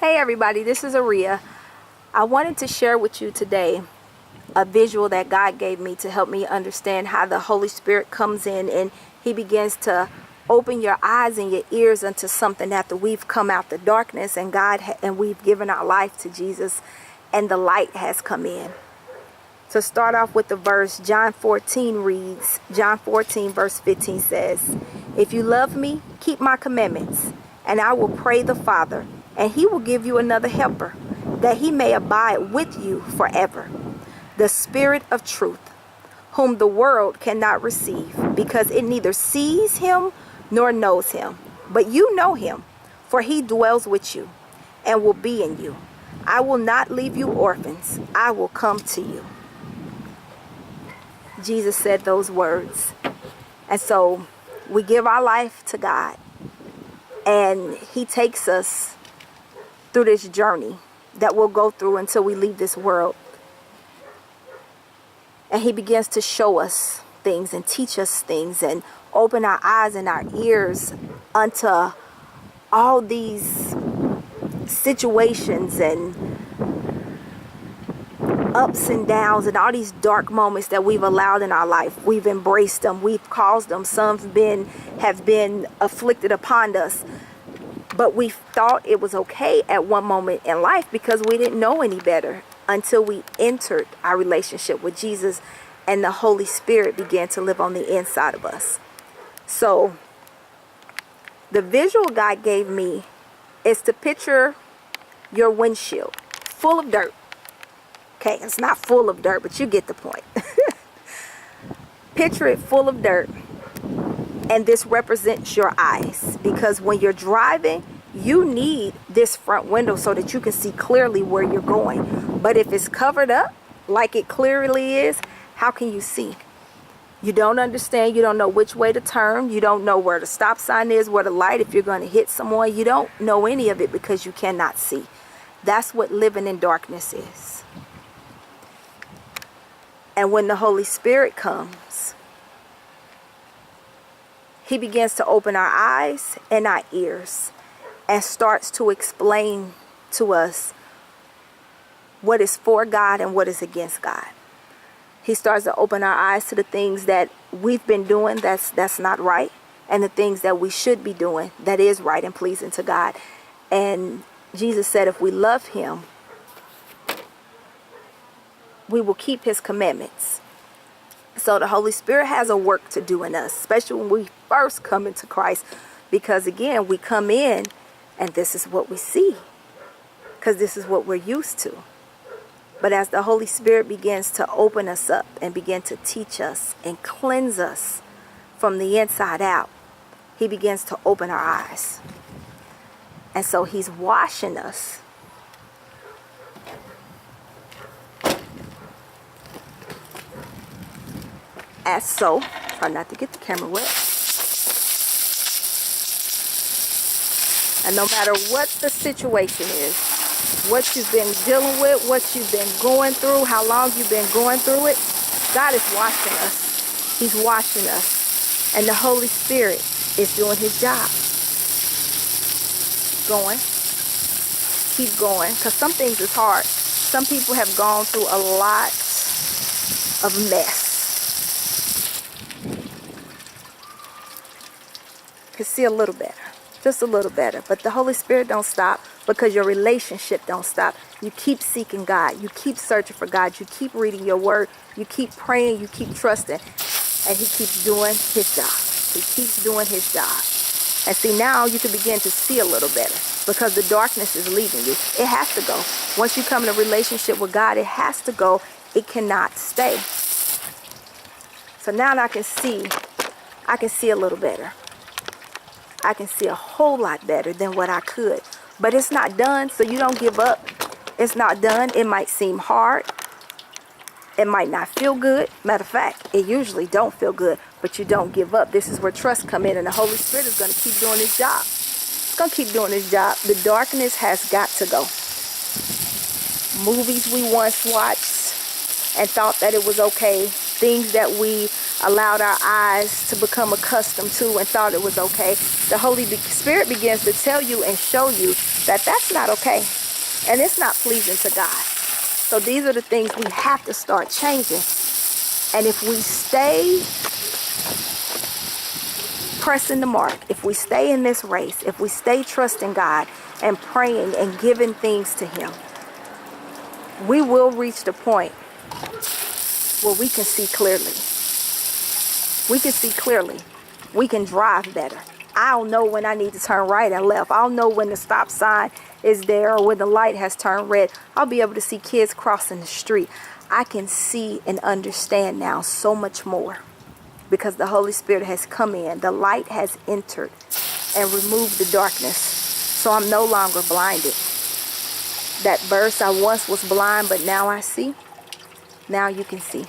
Hey everybody, this is Aria. I wanted to share with you today a visual that God gave me to help me understand how the Holy Spirit comes in and He begins to open your eyes and your ears unto something after we've come out the darkness and we've given our life to Jesus and the light has come in. To start off with the verse, John 14 reads, John 14 verse 15 says, "If you love me, keep my commandments, and I will pray the Father, and He will give you another helper, that He may abide with you forever. The Spirit of truth, whom the world cannot receive, because it neither sees Him nor knows Him. But you know Him, for He dwells with you and will be in you. I will not leave you orphans. I will come to you." Jesus said those words. And so we give our life to God, and He takes us through this journey that we'll go through until we leave this world. And He begins to show us things and teach us things and open our eyes and our ears unto all these situations and ups and downs and all these dark moments that we've allowed in our life. We've embraced them. We've caused them. Some have been afflicted upon us. But we thought it was okay at one moment in life because we didn't know any better until we entered our relationship with Jesus and the Holy Spirit began to live on the inside of us. So the visual God gave me is to picture your windshield full of dirt. Okay, it's not full of dirt, but you get the point. Picture it full of dirt. And this represents your eyes, because when you're driving, you need this front window so that you can see clearly where you're going. But if it's covered up like it clearly is, how can you see? You don't understand. You don't know which way to turn. You don't know where the stop sign is, where the light, if you're going to hit someone. You don't know any of it because you cannot see. That's what living in darkness is. And when the Holy Spirit comes, He begins to open our eyes and our ears and starts to explain to us what is for God and what is against God. He starts to open our eyes to the things that we've been doing that's not right, and the things that we should be doing that is right and pleasing to God. And Jesus said if we love Him, we will keep His commandments. So the Holy Spirit has a work to do in us, especially when we first come into Christ, because again, we come in and this is what we see, because this is what we're used to. But as the Holy Spirit begins to open us up and begin to teach us and cleanse us from the inside out, He begins to open our eyes. And so He's washing us. As so, try not to get the camera wet. And no matter what the situation is, what you've been dealing with, what you've been going through, how long you've been going through it, God is washing us. He's washing us. And the Holy Spirit is doing His job. Going. Keep going. Because some things is hard. Some people have gone through a lot of mess. Can see a little better, just a little better. But the Holy Spirit don't stop, because your relationship don't stop. You keep seeking God, you keep searching for God, you keep reading your word, you keep praying, you keep trusting, and He keeps doing His job. He keeps doing His job. And see, now you can begin to see a little better, because the darkness is leaving you. It has to go. Once you come in a relationship with God, it has to go. It cannot stay. So now I can see a little better. I can see a whole lot better than what I could. But it's not done, so you don't give up. It's not done. It might seem hard. It might not feel good. Matter of fact, it usually don't feel good, but you don't give up. This is where trust come in, and the Holy Spirit is going to keep doing His job. It's going to keep doing His job. The darkness has got to go. Movies we once watched and thought that it was okay, things that we allowed our eyes to become accustomed to and thought it was okay, the Holy Spirit begins to tell you and show you that that's not okay. And it's not pleasing to God. So these are the things we have to start changing. And if we stay pressing the mark, if we stay in this race, if we stay trusting God and praying and giving things to Him, we will reach the point where we can see clearly. We can see clearly. We can drive better. I'll know when I need to turn right and left. I'll know when the stop sign is there or when the light has turned red. I'll be able to see kids crossing the street. I can see and understand now so much more because the Holy Spirit has come in. The light has entered and removed the darkness. So I'm no longer blinded. That verse, I once was blind, but now I see. Now you can see.